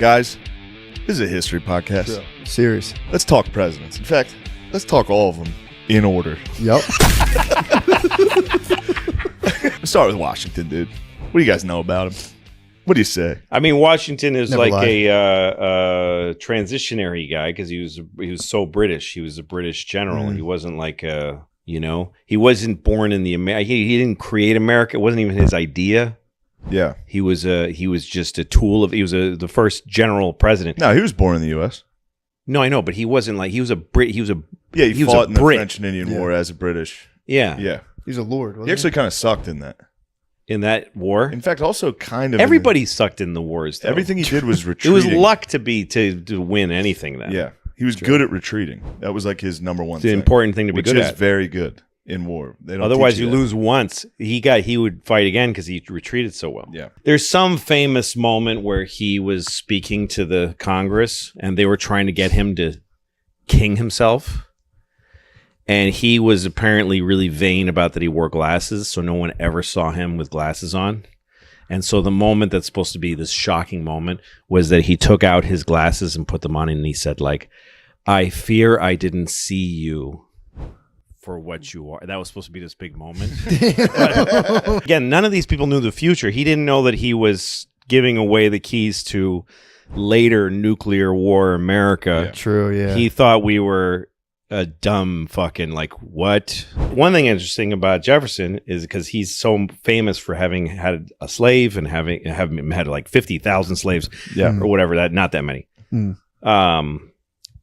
Guys, this is a history podcast. True. Serious. Let's talk presidents. In fact, let's talk all of them in order. Yep. Let's start with Washington, dude. What do you guys know about him? What do you say? I mean, Washington is Never like lied. a transitionary guy because he was so British. He was a British general. He wasn't like he wasn't born in the America. He didn't create America. It wasn't even his idea. Yeah. He was just a tool of. He was the first general president. No, he was born in the U.S. No, I know, but he wasn't like he was a Brit. He He was fought a in the Brit. French and Indian War as a British. Yeah, Yeah. He's a lord. He Wasn't actually kind of sucked in that. in that war. In fact, also kind of Everybody sucked in the wars. Though. everything he did was It retreating. was luck to win anything. Then Yeah. He was good at retreating. That was like his number one it's the thing. important thing to be which good is at. very good in war. They don't Otherwise, teach you that. lose once. He would fight again because he retreated so well. Yeah. There's some famous moment where he was speaking to the Congress and they were trying to get him to king himself. And he was apparently really vain about that he wore glasses, so no one ever saw him with glasses on. And so the moment that's supposed to be this shocking moment was that he took out his glasses and put them on and he said, like, I fear I didn't see you for what you are. That was supposed to be this big moment. But, again, none of these people knew the future. He didn't know that he was giving away the keys to later nuclear war America. True, yeah. He thought we were a dumb fucking like what? One thing interesting about Jefferson is because he's so famous for having had a slave and having had like 50,000 slaves, or whatever, that not that many,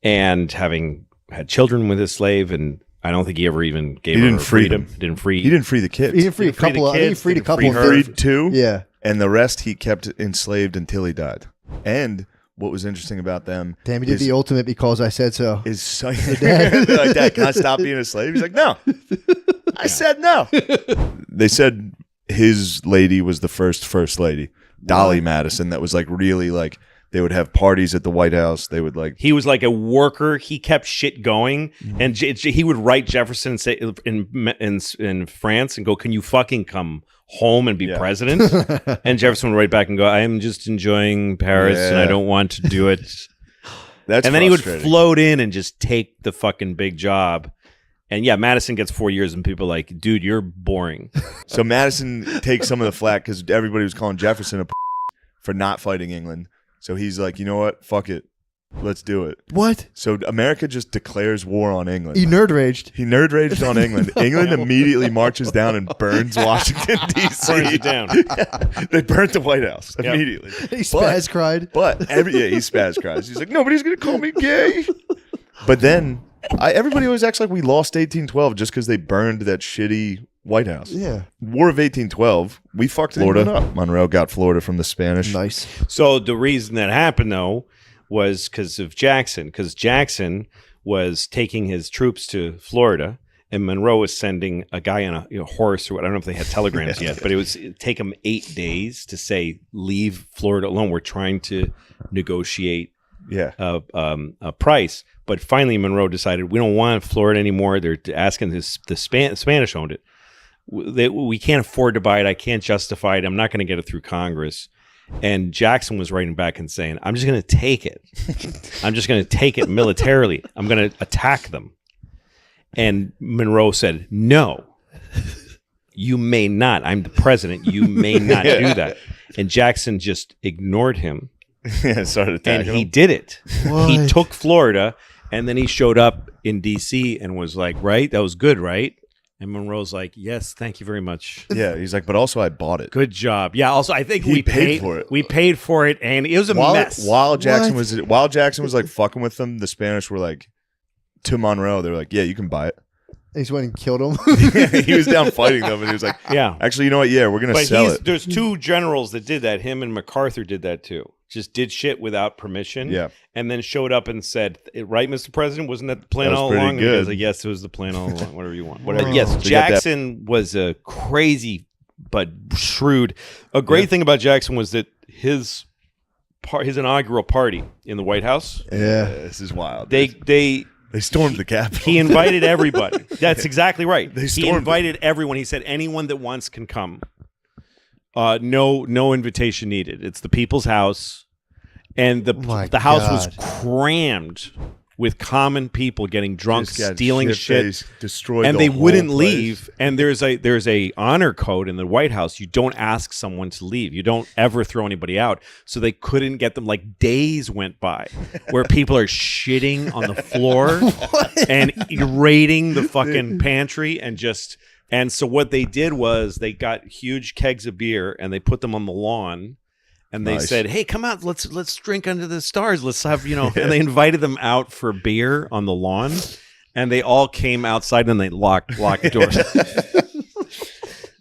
and having had children with his slave, and I don't think he ever even gave her freedom. He didn't free the kids. He didn't free a free the couple. I think he kids, freed a didn't couple. free her. Freed two. Yeah. And the rest he kept enslaved until he died. And what was interesting about them Damn, he did the ultimate because I said so. is so they're like, Dad, can I stop being a slave? He's like, no. I said no. They said his lady was the first lady, Dolly Madison, that was like really like they would have parties at the White House. They would like He was like a worker. He kept shit going, and he would write Jefferson and say in France and go, "Can you fucking come home and be president?" And Jefferson would write back and go, "I am just enjoying Paris, and I don't want to do it." that's And then he would frustrating. float in and just take the fucking big job. And yeah, Madison gets 4 years, and people are like, "Dude, you're boring." So Madison takes some of the flack because everybody was calling Jefferson a for not fighting England. So he's like, you know what? Fuck it. Let's do it. What? So America just declares war on England. He nerd raged. He nerd raged on England. England immediately marches down and burns Washington, D.C. Burns it down. They burnt the White House immediately. He spaz cried. But he spaz cries. He's like, nobody's going to call me gay. But then everybody always acts like we lost 1812 just because they burned that shitty White House. Yeah. War of 1812, we fucked Florida up. Monroe got Florida from the Spanish. Nice. So the reason that happened, though, was because of Jackson. Because Jackson was taking his troops to Florida, and Monroe was sending a guy on a horse, or I don't know if they had telegrams yet, but it'd take him 8 days to say, leave Florida alone. We're trying to negotiate a price. But finally, Monroe decided, we don't want Florida anymore. They're asking the Spanish owned it. We can't afford to buy it. I can't justify it. I'm not going to get it through Congress. And Jackson was writing back and saying, I'm just going to take it. I'm just going to take it militarily. I'm going to attack them. And Monroe said, no, you may not. I'm the president. You may not do that. And Jackson just ignored him. Started attacking And he him. did it. What? He took Florida, and then he showed up in D.C. and was like, right? That was good, right? And Monroe's like, yes, thank you very much. Yeah, he's like, but also I bought it. Good job. Yeah, also, I think He we paid for it. We paid for it, and it was a mess. While Jackson was like fucking with them, the Spanish were like to Monroe, they were like, yeah, you can buy it. He just went and killed him. He was down fighting them, and he was like, Yeah. actually, you know what? Yeah, we're gonna But sell it. there's two generals that did that. Him and MacArthur did that too. Just did shit without permission. Yeah. And then showed up and said, right, Mr. President, wasn't that the plan That was all pretty along? And he good. goes like, yes, it was the plan all along. Whatever you want. Whatever. Wow. Yes, So you got that- Jackson was a crazy but shrewd. A great thing about Jackson was that his inaugural party in the White House, Yeah. This is wild. they stormed the Capitol. he invited everybody. That's exactly right. They He stormed invited everyone. He said anyone that wants can come. No invitation needed. It's the people's house. and My the house was God. crammed with common people getting drunk, Just got stealing shit-faced, shit, destroyed and the they whole wouldn't place. leave. And there's a honor code in the White House. You don't ask someone to leave. You don't ever throw anybody out. So they couldn't get them. Like days went by where people are shitting on the floor and raiding the fucking pantry and so what they did was they got huge kegs of beer and they put them on the lawn. And they Nice. said, "Hey, come out. Let's drink under the stars. Let's have, And they invited them out for beer on the lawn, and they all came outside and they locked the doors.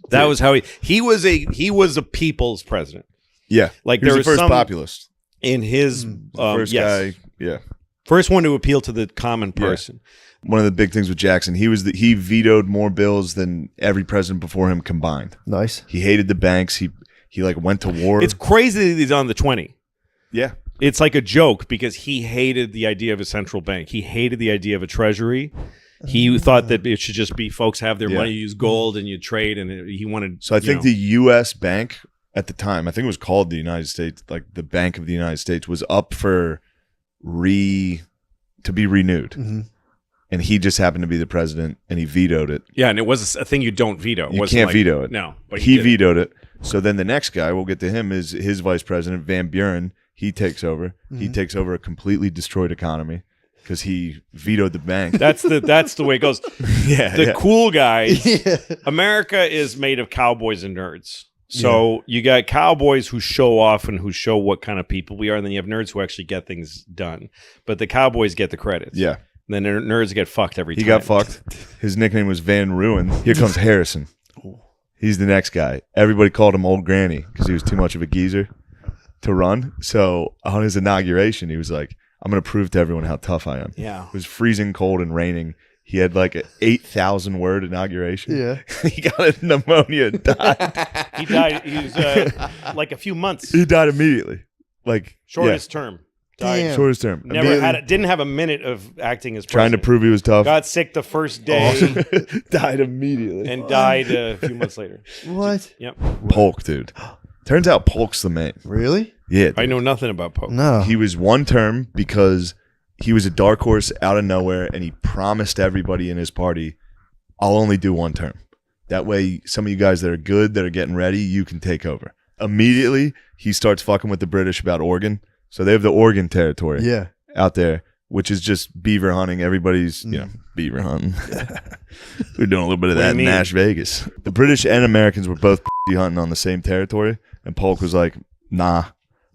That was how he was a people's president. Yeah, Like he was there the was first some populist, in his first yes. guy. Yeah, First one to appeal to the common person. one of the big things with Jackson, he vetoed more bills than every president before him combined. Nice. He hated the banks. He like went to war. It's crazy that he's on the 20. Yeah. It's like a joke because he hated the idea of a central bank. He hated the idea of a treasury. He thought that it should just be folks have their money, use gold, and you trade. And he wanted. So I think the U.S. bank at the time, I think it was called the United States, like the Bank of the United States, was up for to be renewed. Mm-hmm. And he just happened to be the president, and he vetoed it. Yeah, and it was a thing you don't veto. You can't veto it. No, but He did vetoed it. So then the next guy, we'll get to him, is his vice president, Van Buren. He takes over. Mm-hmm. He takes over a completely destroyed economy because he vetoed the bank. That's the way it goes. The cool guys. America is made of cowboys and nerds. So you got cowboys who show off and who show what kind of people we are, and then you have nerds who actually get things done. But the cowboys get the credits. Yeah. And then nerds get fucked every time. He got fucked. His nickname was Van Ruin. Here comes Harrison. He's the next guy. Everybody called him Old Granny because he was too much of a geezer to run. So on his inauguration, he was like, I'm going to prove to everyone how tough I am. Yeah. It was freezing cold and raining. He had like an 8,000 word inauguration. Yeah. He got a pneumonia and died. He died. He was like a few months. He died immediately. Like Shortest term. Died. Damn. shortest term. Didn't have a minute of acting as Trying to president. prove he was tough. Got sick the first day Died immediately. and died a few months later. What? Yep. Polk, dude. Turns out Polk's the man. Really? Yeah. I know nothing about Pope. No. He was one term because he was a dark horse out of nowhere, and he promised everybody in his party, I'll only do one term. That way, some of you guys that are good, that are getting ready, you can take over. Immediately, he starts fucking with the British about Oregon. So they have the Oregon Territory out there, which is just beaver hunting. Everybody's, beaver hunting. We're doing a little bit of that in Nash Vegas. The British and Americans were both hunting on the same territory, and Polk was like, nah,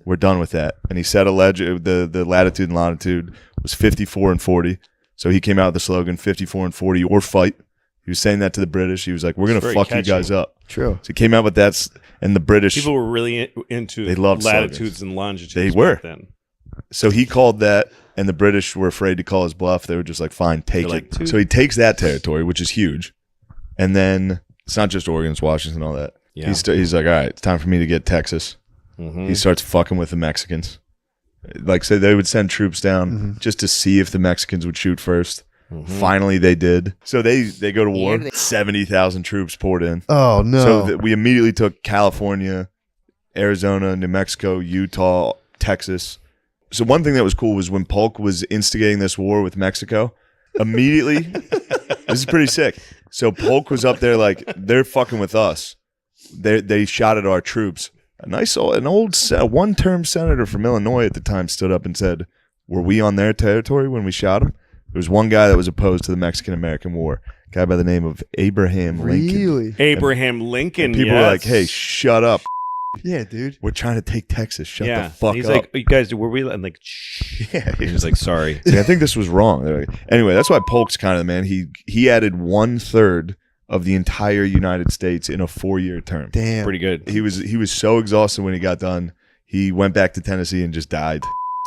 we're done with that. And he set the latitude and longitude was 54 and 40. So he came out with the slogan 54 and 40 or fight. He was saying that to the British. He was like, we're going to fuck you guys up. True. So he came out with that, and the British... People were really into They loved latitudes slogans. and longitudes. They were. back then. So he called that, and the British were afraid to call his bluff. They were just like, fine, take They're it. like, So he takes that territory, which is huge. And then it's not just Oregon, it's Washington, all that. Yeah. He's like, all right, it's time for me to get Texas. Mm-hmm. He starts fucking with the Mexicans. Like, so they would send troops down just to see if the Mexicans would shoot first. Mm-hmm. Finally, they did. So they go to war. 70,000 troops poured in. Oh, no. So we immediately took California, Arizona, New Mexico, Utah, Texas. So one thing that was cool was when Polk was instigating this war with Mexico, immediately, this is pretty sick. So Polk was up there like, they're fucking with us. They shot at our troops. An old one-term senator from Illinois at the time stood up and said, were we on their territory when we shot them? There was one guy that was opposed to the Mexican-American War, a guy by the name of Abraham Lincoln. Really? Abraham Lincoln. And people were like, hey, shut up. Yeah, dude. We're trying to take Texas. Shut the fuck He's up. like, you guys, were we? And like, shh. Yeah, He was like, sorry. See, I think this was wrong. They're like- anyway, that's why Polk's kind of the man. He added 1/3 of the entire United States in a 4-year term. Damn. Pretty good. He was so exhausted when he got done. He went back to Tennessee and just died.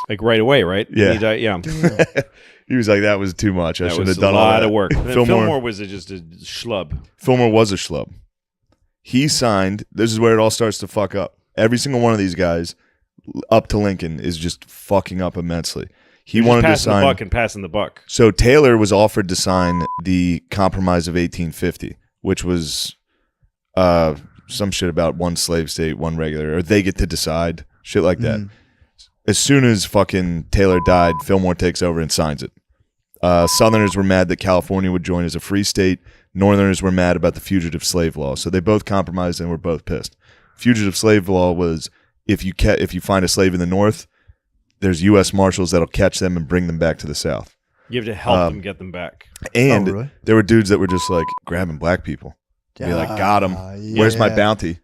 Like right away, right? Yeah. He died, yeah. He was like, that was too much. I That should was have done a all lot that. of work. Fillmore Fillmore was just a schlub. Fillmore was a schlub. He signed. This is where it all starts to fuck up. Every single one of these guys up to Lincoln is just fucking up immensely. He wanted to passing sign. the buck and passing the buck. So Taylor was offered to sign the Compromise of 1850, which was some shit about one slave state, one regular, or they get to decide, shit like that. as soon as fucking Taylor died, Fillmore takes over and signs it. Southerners were mad that California would join as a free state. Northerners were mad about the fugitive slave law. So they both compromised and were both pissed. Fugitive slave law was if you find a slave in the North, there's U.S. Marshals that'll catch them and bring them back to the South. You have to help them get them back. And really? there were dudes that were just like grabbing black people. Be like, got him. Where's my bounty?